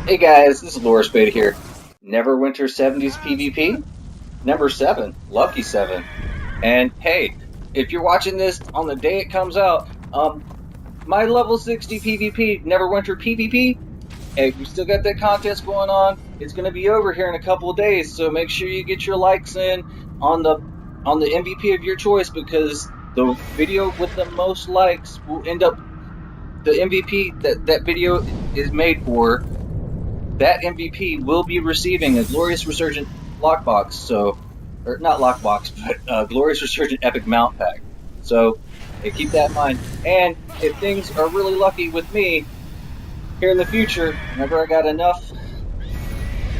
Hey guys, this is Lorespade here. Neverwinter 70s PvP, number 7, Lucky 7. And hey, if you're watching this on the day it comes out, my level 60 PvP, Neverwinter PvP, hey, we still got that contest going on. It's going to be over here in a couple of days, so make sure you get your likes in on the MVP of your choice, because the video with the most likes will end up the MVP that video is made for. That MVP will be receiving a Glorious Resurgent lockbox, or not lockbox, but Glorious Resurgent Epic Mount Pack. So keep that in mind. And if things are really lucky with me, here in the future, whenever I got enough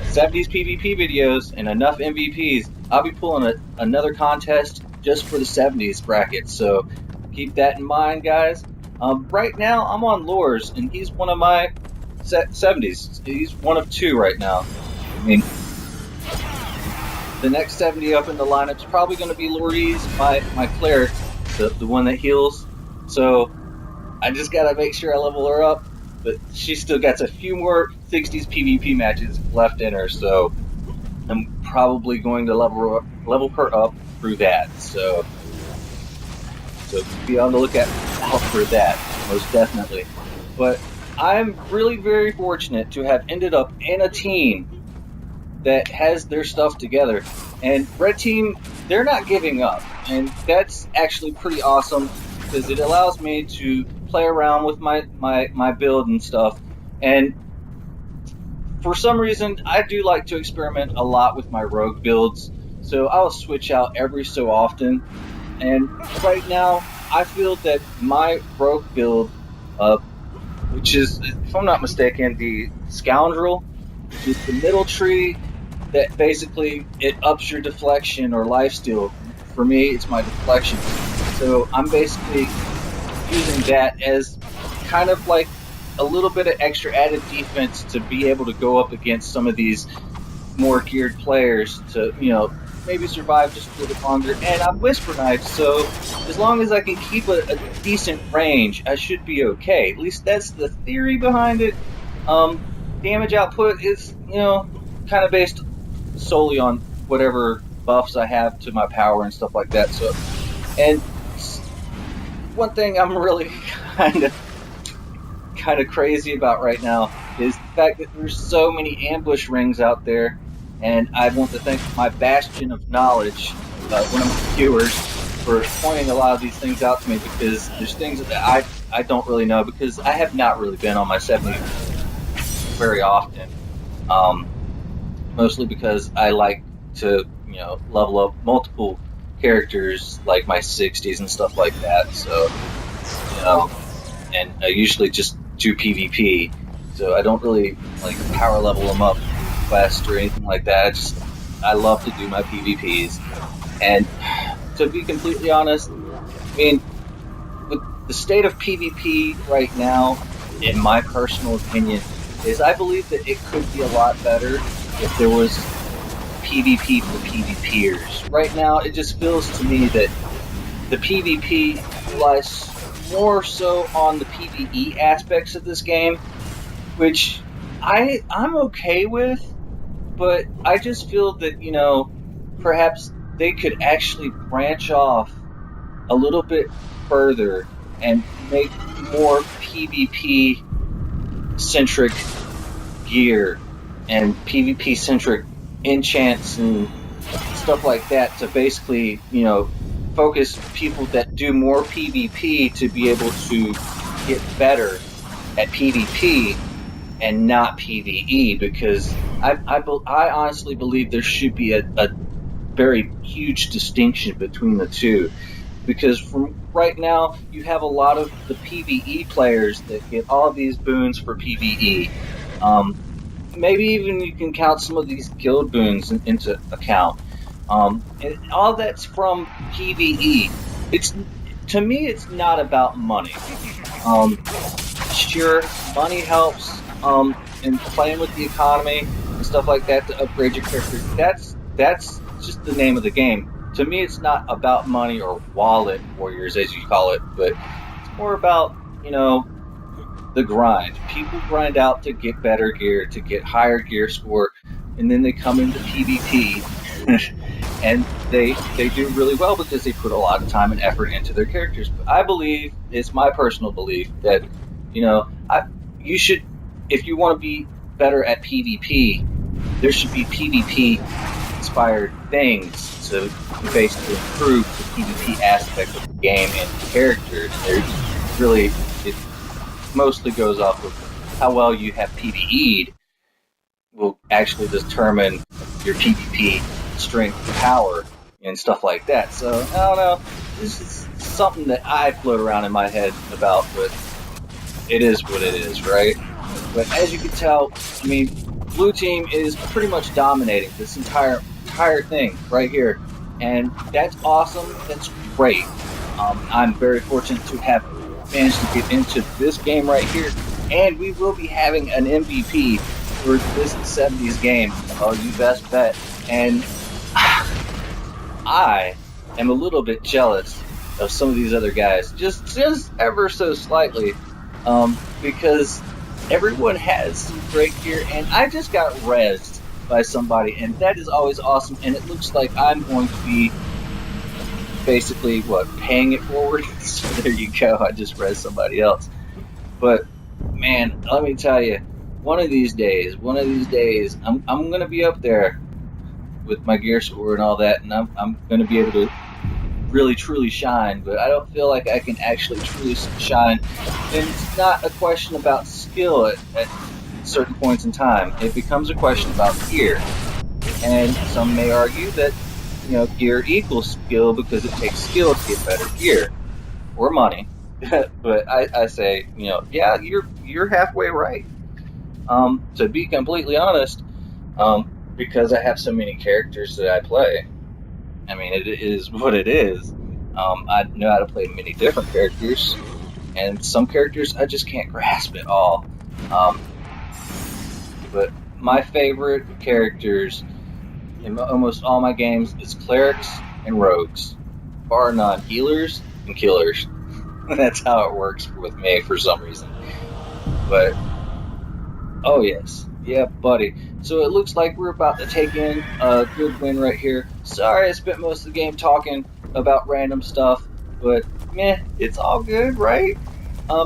70s PvP videos and enough MVPs, I'll be pulling another contest just for the 70s bracket. So keep that in mind, guys. Right now, I'm on Lores, and he's one of my 70s. He's one of two right now. I mean, the next 70 up in the lineup is probably going to be Louise, my cleric, the one that heals. So I just got to make sure I level her up. But she still got a few more 60s PvP matches left in her, so I'm probably going to level her up through that. So be on the lookout out for that, most definitely. But I'm really very fortunate to have ended up in a team that has their stuff together. And Red Team, they're not giving up. And that's actually pretty awesome, because it allows me to play around with my build and stuff. And for some reason, I do like to experiment a lot with my rogue builds. So I'll switch out every so often. And right now, I feel that my rogue build, which is, if I'm not mistaken, the Scoundrel, which is the middle tree that basically it ups your deflection or lifesteal. For me, it's my deflection. So I'm basically using that as kind of like a little bit of extra added defense to be able to go up against some of these more geared players to, maybe survive just a little bit longer. And I'm Whisper Knife, so as long as I can keep a decent range, I should be okay. At least that's the theory behind it. Damage output is, kind of based solely on whatever buffs I have to my power and stuff like that. So, and one thing I'm really kind of crazy about right now is the fact that there's so many ambush rings out there. And I want to thank my Bastion of Knowledge, one of my viewers, for pointing a lot of these things out to me, because there's things that I don't really know, because I have not really been on my 70 very often. Mostly because I like to, level up multiple characters, like my 60s and stuff like that. So, and I usually just do PvP, so I don't really like power level them up quest or anything like that. I love to do my PvPs. And to be completely honest, I mean, with the state of PvP right now, in my personal opinion, is I believe that it could be a lot better if there was PvP for PvPers. Right now, it just feels to me that the PvP relies more so on the PvE aspects of this game, which I'm okay with. But I just feel that, perhaps they could actually branch off a little bit further and make more PvP-centric gear and PvP-centric enchants and stuff like that to basically, focus people that do more PvP to be able to get better at PvP and not PvE, because I honestly believe there should be a very huge distinction between the two, because from right now you have a lot of the PvE players that get all these boons for PvE. Maybe even you can count some of these guild boons into account. And all that's from PvE. To me, it's not about money. Sure, money helps in playing with the economy and stuff like that to upgrade your character. That's just the name of the game. To me, it's not about money or wallet warriors, as you call it, but it's more about, the grind. People grind out to get better gear, to get higher gear score, and then they come into PvP and they do really well because they put a lot of time and effort into their characters. But I believe, it's my personal belief, that you should, if you want to be better at PvP, there should be PvP inspired things to basically improve the PvP aspect of the game and the characters. It mostly goes off of how well you have PvE'd will actually determine your PvP strength and power and stuff like that. So I don't know. This is something that I float around in my head about, but it is what it is, right? But as you can tell, I mean, Blue Team is pretty much dominating this entire thing right here, and that's awesome. That's great. I'm very fortunate to have managed to get into this game right here, and we will be having an MVP for this 70s game. Oh, you best bet. And I am a little bit jealous of some of these other guys, just ever so slightly, because everyone has some great gear, and I just got rezzed by somebody, and that is always awesome. And it looks like I'm going to be basically paying it forward. So there you go. I just rezzed somebody else. But man, let me tell you, one of these days, I'm gonna be up there with my gear score and all that, and I'm gonna be able to really truly shine. But I don't feel like I can actually truly shine, and it's not a question about skill at certain points in time. It becomes a question about gear, and some may argue that gear equals skill because it takes skill to get better gear or money. But I say, yeah, you're halfway right. To be completely honest, because I have so many characters that I play, I mean, it is what it is. I know how to play many different characters, and some characters I just can't grasp at all. But my favorite characters in almost all my games is clerics and rogues, bar none. Healers and killers. That's how it works with me for some reason. But oh yes, yeah, buddy. So it looks like we're about to take in a good win right here. Sorry I spent most of the game talking about random stuff, but meh, it's all good, right?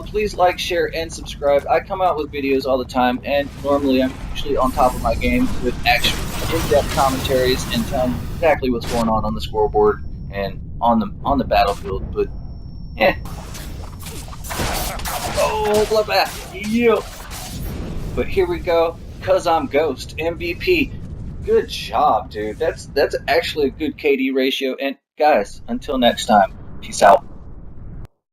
Please like, share, and subscribe. I come out with videos all the time, and normally I'm usually on top of my game with actual in-depth commentaries and telling you exactly what's going on the scoreboard and on the battlefield. But oh, bloodbath, yeah. But here we go, cause I'm Ghost MVP. Good job, dude. That's actually a good KD ratio. And guys, until next time, peace out.